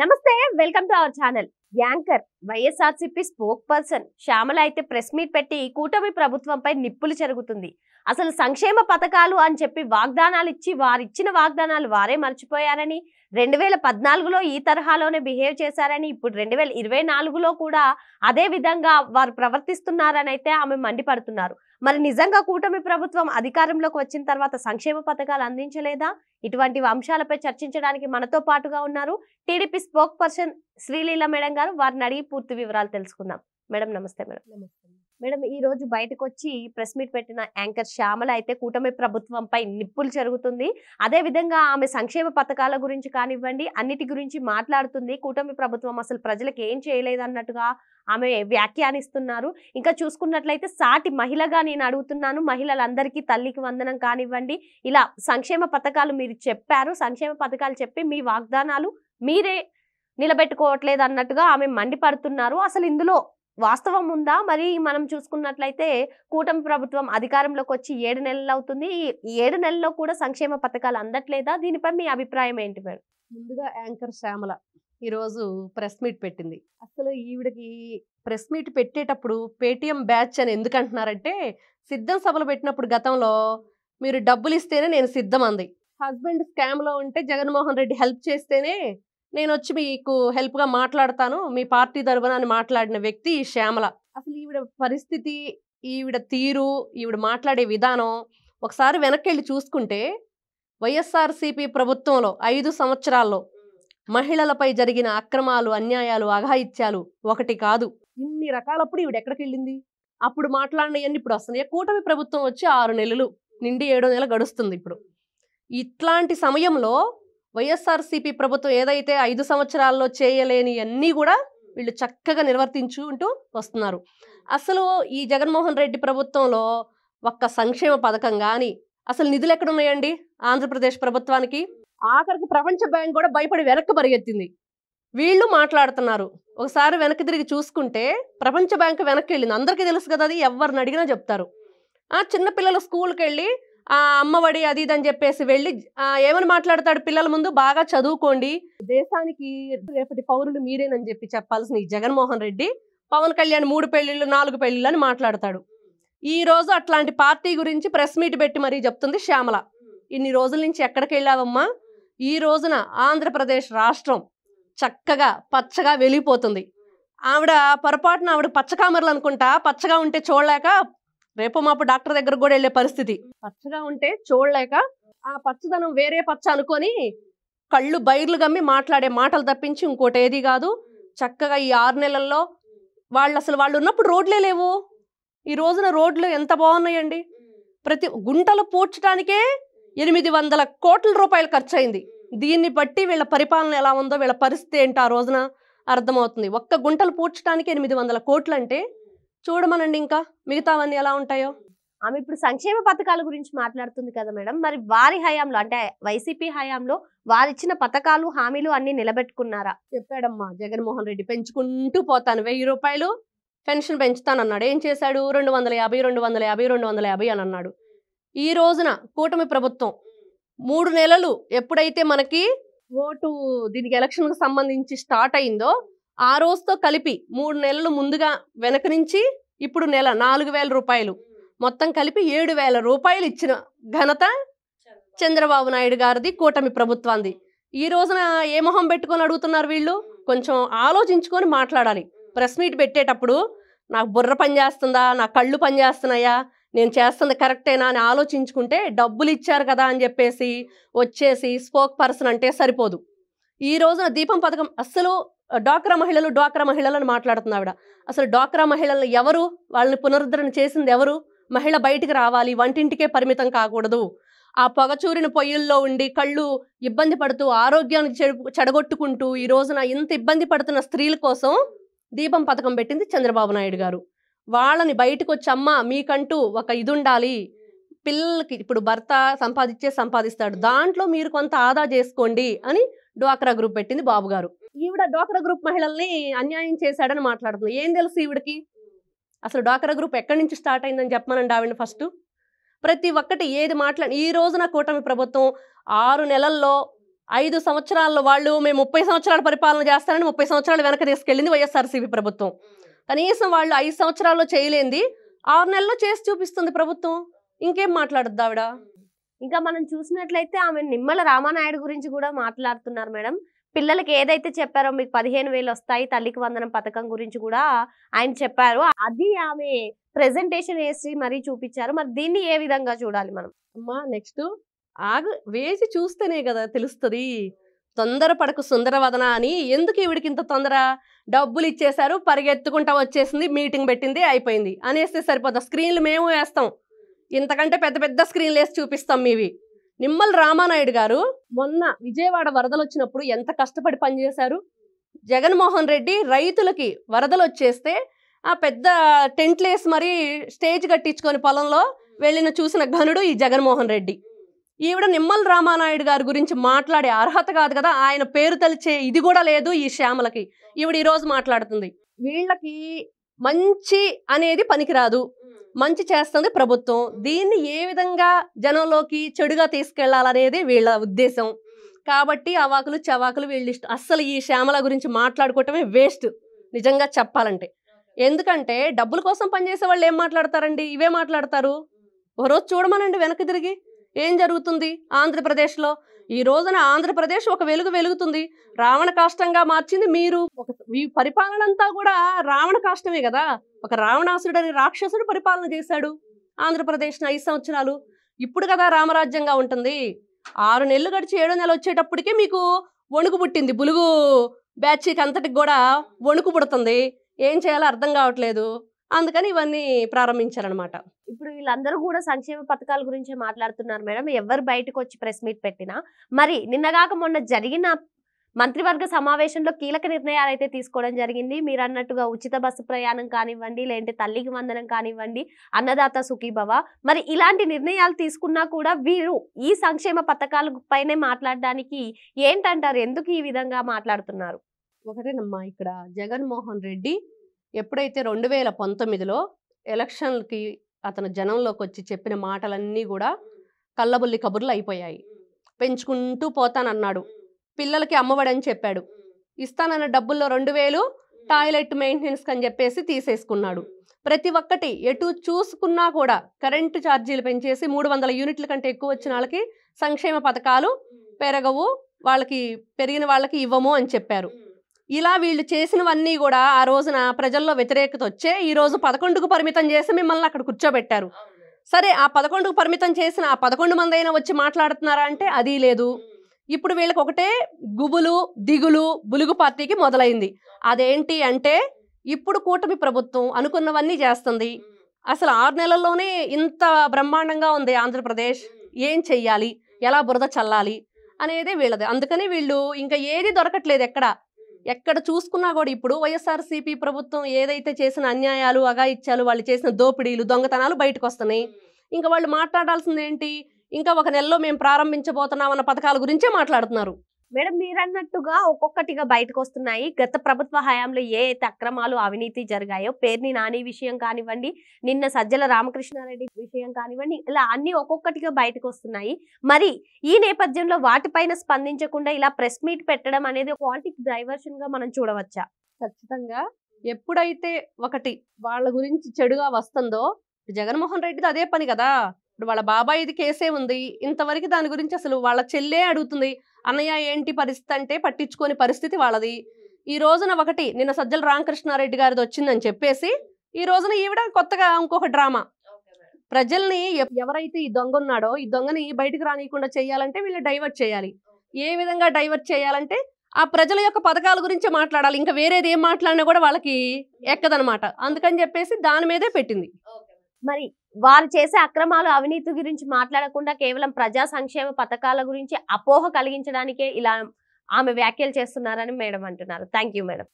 నమస్తే, welcome to our channel. Anchor YSRCP spoke person Shyamala అయితే press meet పెట్టి కూటమి ప్రభుత్వంపై నిప్పులు చెరుగుతుంది. అసలు సంక్షేమ పథకాలు అని చెప్పి వాగ్దానాలు ఇచ్చి వారిచ్చిన వాగ్దానాలు వారే మర్చిపోయారని, 2014లో ఈ తరహాలోనే బిహేవ్ చేశారని, ఇప్పుడు 2024లో కూడా అదే విధంగా వారు ప్రవర్తిస్తున్నారని అయితే ఆమె మండిపడుతున్నారు. మరి నిజంగా కూటమి ప్రభుత్వం అధికారంలోకి వచ్చిన తర్వాత సంక్షేమ పథకాలు అందించలేదా? ఇటువంటి అంశాలపై చర్చించడానికి మనతో పాటుగా ఉన్నారు TDP spoke person Sreeleela madam గారు. వారిని అడిగి పూర్తి వివరాలు తెలుసుకుందాం. మేడం నమస్తే. మేడం ఈ రోజు బయటకు వచ్చి ప్రెస్ మీట్ పెట్టిన యాంకర్ శ్యామల అయితే కూటమి ప్రభుత్వంపై నిప్పులు జరుగుతుంది. అదే విధంగా ఆమె సంక్షేమ పథకాల గురించి కానివ్వండి అన్నిటి గురించి మాట్లాడుతుంది. కూటమి ప్రభుత్వం అసలు ప్రజలకు ఏం చేయలేదన్నట్టుగా ఆమె వ్యాఖ్యానిస్తున్నారు. ఇంకా చూసుకున్నట్లయితే సాటి మహిళగా నేను అడుగుతున్నాను, మహిళలందరికీ తల్లికి వందనం కానివ్వండి, ఇలా సంక్షేమ పథకాలు మీరు చెప్పారు, సంక్షేమ పథకాలు చెప్పి మీ వాగ్దానాలు మీరే నిలబెట్టుకోవట్లేదు అన్నట్టుగా ఆమె మండిపడుతున్నారు. అసలు ఇందులో వాస్తవం ఉందా? మరి మనం చూసుకున్నట్లయితే కూటమి ప్రభుత్వం అధికారంలోకి వచ్చి 7 నెలలు అవుతుంది. ఈ 7 నెలల్లో కూడా సంక్షేమ పథకాలు అందట్లేదా? దీనిపై మీ అభిప్రాయం ఏంటి మేడం? ముందుగా యాంకర్ శ్యామల ఈరోజు ప్రెస్ మీట్ పెట్టింది. అసలు ఈవిడకి ప్రెస్ మీట్ పెట్టేటప్పుడు పేటిఎం బ్యాచ్ అని ఎందుకు అంటున్నారంటే, సిద్ధం సభలు పెట్టినప్పుడు గతంలో మీరు డబ్బులు ఇస్తేనే నేను సిద్ధం అంది. హస్బెండ్ స్కామ్లో ఉంటే జగన్మోహన్ రెడ్డి హెల్ప్ చేస్తేనే నేను వచ్చి మీకు హెల్ప్గా మాట్లాడతాను మీ పార్టీ తరఫున అని మాట్లాడిన వ్యక్తి ఈ శ్యామల. అసలు ఈవిడ పరిస్థితి, ఈవిడ తీరు, ఈవిడ మాట్లాడే విధానం ఒకసారి వెనక్కి వెళ్ళి చూసుకుంటే వైఎస్ఆర్సీపీ ప్రభుత్వంలో 5 సంవత్సరాల్లో మహిళలపై జరిగిన అక్రమాలు, అన్యాయాలు, అఘాయిత్యాలు ఒకటి కాదు, ఇన్ని రకాలప్పుడు ఈవిడ ఎక్కడికి వెళ్ళింది? అప్పుడు మాట్లాడినవన్నీ ఇప్పుడు వస్తున్నాయి. కూటమి ప్రభుత్వం వచ్చి 6 నెలలు నిండి 7వ నెల గడుస్తుంది. ఇప్పుడు ఇట్లాంటి సమయంలో వైఎస్ఆర్సీపీ ప్రభుత్వం ఏదైతే 5 సంవత్సరాల్లో చేయలేని అన్నీ కూడా వీళ్ళు చక్కగా నిర్వర్తించుకుంటూ వస్తున్నారు. అసలు ఈ జగన్మోహన్ రెడ్డి ప్రభుత్వంలో ఒక్క సంక్షేమ పథకం కానీ అసలు నిధులు ఎక్కడున్నాయండి ఆంధ్రప్రదేశ్ ప్రభుత్వానికి? ఆఖరికి ప్రపంచ బ్యాంక్ కూడా భయపడి వెనక్కి పరిగెత్తింది. వీళ్ళు మాట్లాడుతున్నారు. ఒకసారి వెనక్కి తిరిగి చూసుకుంటే ప్రపంచ బ్యాంక్ వెనక్కి వెళ్ళింది. అందరికీ తెలుసు కదా, అది ఎవరిని అడిగినా చెప్తారు. చిన్నపిల్లలు స్కూల్కి వెళ్ళి అమ్మఒడి అది ఇది అని చెప్పేసి వెళ్ళి ఏమని మాట్లాడతాడు పిల్లల ముందు? బాగా చదువుకోండి, దేశానికి రేపటి పౌరులు మీరేనని చెప్పి చెప్పాల్సిన ఈ జగన్మోహన్ రెడ్డి పవన్ కళ్యాణ్ 3 పెళ్లిళ్ళు 4 పెళ్లిళ్ళు అని మాట్లాడతాడు. ఈ రోజు అట్లాంటి పార్టీ గురించి ప్రెస్ మీట్ పెట్టి మరీ చెప్తుంది శ్యామల. ఇన్ని రోజుల నుంచి ఎక్కడికి వెళ్ళావమ్మా? ఈ రోజున ఆంధ్రప్రదేశ్ రాష్ట్రం చక్కగా పచ్చగా వెలిగిపోతుంది. ఆవిడ పొరపాటున ఆవిడ పచ్చకామర్లు అనుకుంటా, పచ్చగా ఉంటే చూడలేక రేపు మాపు డాక్టర్ దగ్గర కూడా వెళ్ళే పరిస్థితి. పచ్చగా ఉంటే చూడలేక ఆ పచ్చదనం వేరే పచ్చ అనుకొని కళ్ళు బైర్లు గమ్మి మాట్లాడే మాటలు తప్పించి ఇంకోటి ఏది కాదు. చక్కగా ఈ 6 నెలల్లో వాళ్ళు ఉన్నప్పుడు రోడ్లే లేవు. ఈ రోజున రోడ్లు ఎంత బాగున్నాయండి. ప్రతి గుంటలు పూడ్చడానికే 800 కోట్ల రూపాయలు ఖర్చు అయింది. దీన్ని బట్టి వీళ్ళ పరిపాలన ఎలా ఉందో, వీళ్ళ పరిస్థితి ఏంటో ఆ రోజున అర్థమవుతుంది. ఒక్క గుంటలు పూడ్చడానికి 800 కోట్లు అంటే చూడమనండి ఇంకా మిగతావన్నీ ఎలా ఉంటాయో. ఆమె ఇప్పుడు సంక్షేమ పథకాల గురించి మాట్లాడుతుంది కదా మేడం, మరి వారి హయాంలో అంటే వైసీపీ హయాంలో వారిచ్చిన పథకాలు హామీలు అన్ని నిలబెట్టుకున్నారా? చెప్పాడమ్మా జగన్మోహన్ రెడ్డి, పెంచుకుంటూ పోతాను, 1000 రూపాయలు పెన్షన్ పెంచుతానన్నాడు. ఏం చేశాడు? 250 250 250 అని అన్నాడు. ఈ రోజున కూటమి ప్రభుత్వం 3 నెలలు ఎప్పుడైతే మనకి ఓటు దీనికి ఎలక్షన్కి సంబంధించి స్టార్ట్ అయిందో ఆ రోజుతో కలిపి 3 నెలలు ముందుగా వెనక నుంచి ఇప్పుడు నెల 4000 రూపాయలు మొత్తం కలిపి 7000 రూపాయలు ఇచ్చిన ఘనత చంద్రబాబు నాయుడు గారిది, కూటమి ప్రభుత్వాన్ని. ఈ రోజున ఏ మొహం పెట్టుకొని అడుగుతున్నారు వీళ్ళు? కొంచెం ఆలోచించుకొని మాట్లాడాలి. ప్రెస్ మీట్ పెట్టేటప్పుడు నాకు బుర్ర పనిచేస్తుందా, నా కళ్ళు పనిచేస్తున్నాయా, నేను చేస్తుంది కరెక్టేనా అని ఆలోచించుకుంటే, డబ్బులు ఇచ్చారు కదా అని చెప్పేసి వచ్చేసి స్పోక్ పర్సన్ అంటే సరిపోదు. ఈ రోజున దీపం పథకం అస్సలు డ్వాక్రా మహిళలు అని మాట్లాడుతుంది ఆవిడ. అసలు డ్వాక్రా మహిళలను ఎవరు, వాళ్ళని పునరుద్ధరణ చేసింది ఎవరు? మహిళ బయటికి రావాలి, వంటింటికే పరిమితం కాకూడదు. ఆ పొగచూరిన పొయ్యిల్లో ఉండి కళ్ళు ఇబ్బంది పడుతూ ఆరోగ్యాన్ని చెడగొట్టుకుంటూ ఈ రోజున ఇంత ఇబ్బంది పడుతున్న స్త్రీల కోసం దీపం పథకం పెట్టింది చంద్రబాబు నాయుడు గారు. వాళ్ళని బయటకు వచ్చి, అమ్మ మీకంటూ ఒక ఇది ఉండాలి, పిల్లలకి ఇప్పుడు భర్త సంపాదిస్తాడు, దాంట్లో మీరు కొంత ఆదా చేసుకోండి అని డ్వాక్రా గ్రూప్ పెట్టింది బాబు గారు. ఈవిడ డ్వాక్రా గ్రూప్ మహిళల్ని అన్యాయం చేశాడని మాట్లాడుతుంది. ఏం తెలుసు ఈవిడికి? అసలు డ్వాక్రా గ్రూప్ ఎక్కడి నుంచి స్టార్ట్ అయిందని చెప్పమనండి ఆవిడని ఫస్ట్. ప్రతి ఒక్కటి ఏది ఈ రోజున కూటమి ప్రభుత్వం 6 నెలల్లో 5 సంవత్సరాల్లో వాళ్ళు మేము 30 సంవత్సరాల పరిపాలన చేస్తారని 30 సంవత్సరాలు వెనక తీసుకెళ్ళింది వైఎస్ఆర్సీపీ ప్రభుత్వం. కనీసం వాళ్ళు 5 సంవత్సరాల్లో చేయలేంది 6 నెలల్లో చేసి చూపిస్తుంది ప్రభుత్వం. ఇంకేం మాట్లాడద్దు ఆవిడ. ఇంకా మనం చూసినట్లయితే ఆమె నిమ్మల రామానాయుడు గురించి కూడా మాట్లాడుతున్నారు మేడం. పిల్లలకి ఏదైతే చెప్పారో మీకు 15,000 వస్తాయి తల్లికి వందనం పథకం గురించి కూడా ఆయన చెప్పారు. అది ఆమె ప్రెజెంటేషన్ వేసి మరీ చూపించారు. మరి దీన్ని ఏ విధంగా చూడాలి మనం? అమ్మా నెక్స్ట్ వేసి చూస్తేనే కదా తెలుస్తుంది. తొందరపడకు సుందరవదన అని ఎందుకు ఈవిడికి ఇంత తొందర? డబ్బులు ఇచ్చేశారు, పరిగెత్తుకుంటా వచ్చేసింది, మీటింగ్ పెట్టింది, అయిపోయింది అనేస్తే సరిపోతా. స్క్రీన్లు మేము వేస్తాం, ఇంతకంటే పెద్ద పెద్ద స్క్రీన్లు వేసి చూపిస్తాం మీవి. నిమ్మల రామానాయుడు గారు మొన్న విజయవాడ వరదలు వచ్చినప్పుడు ఎంత కష్టపడి పనిచేశారు. జగన్మోహన్ రెడ్డి రైతులకి వరదలు వచ్చేస్తే ఆ పెద్ద టెంట్లు వేసి మరీ స్టేజ్ కట్టించుకొని పొలంలో వెళ్ళిన చూసిన ఘనుడు ఈ జగన్మోహన్ రెడ్డి. ఈవిడ నిమ్మల రామానాయుడు గారి గురించి మాట్లాడే అర్హత కాదు కదా, ఆయన పేరు తలిచే ఇది కూడా లేదు ఈ శ్యామలకి. ఈవిడ ఈరోజు మాట్లాడుతుంది. వీళ్ళకి మంచి అనేది పనికిరాదు, మంచి చేస్తుంది ప్రభుత్వం. దీన్ని ఏ విధంగా జనంలోకి చెడుగా తీసుకెళ్లాలనేది వీళ్ళ ఉద్దేశం. కాబట్టి అవాకులు చవాకులు వీళ్ళ ఇష్టం. అస్సలు ఈ శ్యామల గురించి మాట్లాడుకోవటమే వేస్ట్ నిజంగా చెప్పాలంటే. ఎందుకంటే డబ్బుల కోసం పనిచేసే వాళ్ళు ఏం మాట్లాడతారండి? ఇవే మాట్లాడతారు. ఒకరోజు చూడమనండి వెనక్కి తిరిగి ఏం జరుగుతుంది ఆంధ్రప్రదేశ్లో. ఈ రోజున ఆంధ్రప్రదేశ్ ఒక వెలుగు వెలుగుతుంది. రావణ కాష్టంగా మార్చింది మీరు. ఈ పరిపాలన అంతా కూడా రావణ కాష్టమే కదా. ఒక రావణాసురుడు అని రాక్షసుడు పరిపాలన చేశాడు ఆంధ్రప్రదేశ్ని 5 సంవత్సరాలు. ఇప్పుడు కదా రామరాజ్యంగా ఉంటుంది. 6 నెలలు గడిచి 7వ నెల వచ్చేటప్పటికే మీకు వణుకు పుట్టింది. బులుగు బ్యాచ్కి అంతటికి కూడా వణుకు పుడుతుంది. ఏం చేయాలో అర్థం కావట్లేదు. అందుకని ఇవన్నీ ప్రారంభించారనమాట. ఇప్పుడు వీళ్ళందరూ కూడా సంక్షేమ పథకాల గురించి మాట్లాడుతున్నారు మేడం. ఎవరు బయటకు వచ్చి ప్రెస్ మీట్ పెట్టినా మరి నిన్నగాక మొన్న జరిగిన మంత్రివర్గ సమావేశంలో కీలక నిర్ణయాలు అయితే తీసుకోవడం జరిగింది. మీరు అన్నట్టుగా ఉచిత బస్సు ప్రయాణం కానివ్వండి, లేదంటే తల్లికి వందనం కానివ్వండి, అన్నదాత సుఖీభవ, మరి ఇలాంటి నిర్ణయాలు తీసుకున్నా కూడా వీరు ఈ సంక్షేమ పథకాల పైనే మాట్లాడడానికి ఏంటంటారు? ఎందుకు ఈ విధంగా మాట్లాడుతున్నారు? ఒకటేనమ్మా, ఇక్కడ జగన్మోహన్ రెడ్డి ఎప్పుడైతే 2019లో ఎలక్షన్కి అతను జనంలోకి వచ్చి చెప్పిన మాటలన్నీ కూడా కళ్ళబుల్లి కబుర్లు అయిపోయాయి. పెంచుకుంటూ పోతానన్నాడు, పిల్లలకి అమ్మఒడి అని చెప్పాడు, ఇస్తానన్న డబ్బుల్లో 2,000 టాయిలెట్ మెయింటెనెన్స్ అని చెప్పేసి తీసేసుకున్నాడు. ప్రతి ఒక్కటి ఎటు చూసుకున్నా కూడా కరెంటు ఛార్జీలు పెంచేసి 300 యూనిట్ల కంటే ఎక్కువ వచ్చిన వాళ్ళకి సంక్షేమ పథకాలు పెరగవు, వాళ్ళకి పెరిగిన వాళ్ళకి ఇవ్వము అని చెప్పారు. ఇలా వీళ్ళు చేసినవన్నీ కూడా ఆ రోజున ప్రజల్లో వ్యతిరేకత వచ్చే ఈ రోజు 11కు పరిమితం చేసి మిమ్మల్ని అక్కడ కూర్చోబెట్టారు. సరే, ఆ 11కు పరిమితం చేసిన ఆ 11 మంది అయినా వచ్చి మాట్లాడుతున్నారా అంటే అది లేదు. ఇప్పుడు వీళ్ళకి ఒకటే గుబులు దిగులు బులుగు పార్టీకి మొదలైంది. అదేంటి అంటే ఇప్పుడు కూటమి ప్రభుత్వం అనుకున్నవన్నీ చేస్తుంది. అసలు 6 నెలల్లోనే ఇంత బ్రహ్మాండంగా ఉంది ఆంధ్రప్రదేశ్, ఏం చెయ్యాలి, ఎలా బురద చల్లాలి అనేది వీళ్ళది. అందుకని వీళ్ళు ఇంకా ఏది దొరకట్లేదు. ఎక్కడ చూసుకున్నా కూడా ఇప్పుడు వైఎస్ఆర్సీపీ ప్రభుత్వం ఏదైతే చేసిన అన్యాయాలు అఘాయిత్యాలు వాళ్ళు చేసిన దోపిడీలు దొంగతనాలు బయటకు వస్తున్నాయి. ఇంకా వాళ్ళు మాట్లాడాల్సింది ఏంటి? ఇంకా 1 నెలలో మేము ప్రారంభించబోతున్నాం అన్న పథకాల గురించే మాట్లాడుతున్నారు. మేడం, మీరు అన్నట్టుగా ఒక్కొక్కటిగా బయటకు వస్తున్నాయి. గత ప్రభుత్వ హయాంలో ఏ అయితే అక్రమాలు అవినీతి జరిగాయో, పేర్ని నాని విషయం కానివ్వండి, నిన్న సజ్జల రామకృష్ణారెడ్డి విషయం కానివ్వండి, ఇలా అన్ని ఒక్కొక్కటిగా బయటకు వస్తున్నాయి. మరి ఈ నేపథ్యంలో వాటిపైన స్పందించకుండా ఇలా ప్రెస్ మీట్ పెట్టడం అనేది పాలిటిక్స్ డైవర్షన్ గా మనం చూడవచ్చా? ఖచ్చితంగా. ఎప్పుడైతే ఒకటి వాళ్ళ గురించి చెడుగా వస్తుందో, జగన్మోహన్ రెడ్డిది అదే పని కదా. ఇప్పుడు వాళ్ళ బాబాయిది కేసే ఉంది, ఇంతవరకు దాని గురించి అసలు వాళ్ళ చెల్లే అడుగుతుంది, అన్నయ్య ఏంటి పరిస్థితి అంటే పట్టించుకోని పరిస్థితి వాళ్ళది. ఈ రోజున ఒకటి నిన్న సజ్జల రామకృష్ణారెడ్డి గారిది వచ్చిందని చెప్పేసి ఈ రోజున ఈవిడ కొత్తగా ఇంకొక డ్రామా. ప్రజల్ని ఎవరైతే ఈ దొంగ ఉన్నాడో ఈ దొంగని బయటకు రానియకుండా చేయాలంటే వీళ్ళు డైవర్ట్ చేయాలి. ఏ విధంగా డైవర్ట్ చేయాలంటే ఆ ప్రజల యొక్క పథకాల గురించే మాట్లాడాలి. ఇంకా వేరేది ఏం మాట్లాడినా కూడా వాళ్ళకి ఎక్కదనమాట. అందుకని చెప్పేసి దాని మీదే పెట్టింది. మరి వారు చేసే అక్రమాలు అవినీతి గురించి మాట్లాడకుండా కేవలం ప్రజా సంక్షేమ పథకాల గురించి అపోహ కలిగించడానికే ఇలా ఆమె వ్యాఖ్యలు చేస్తున్నారని మేడం అంటున్నారు. Thank you madam.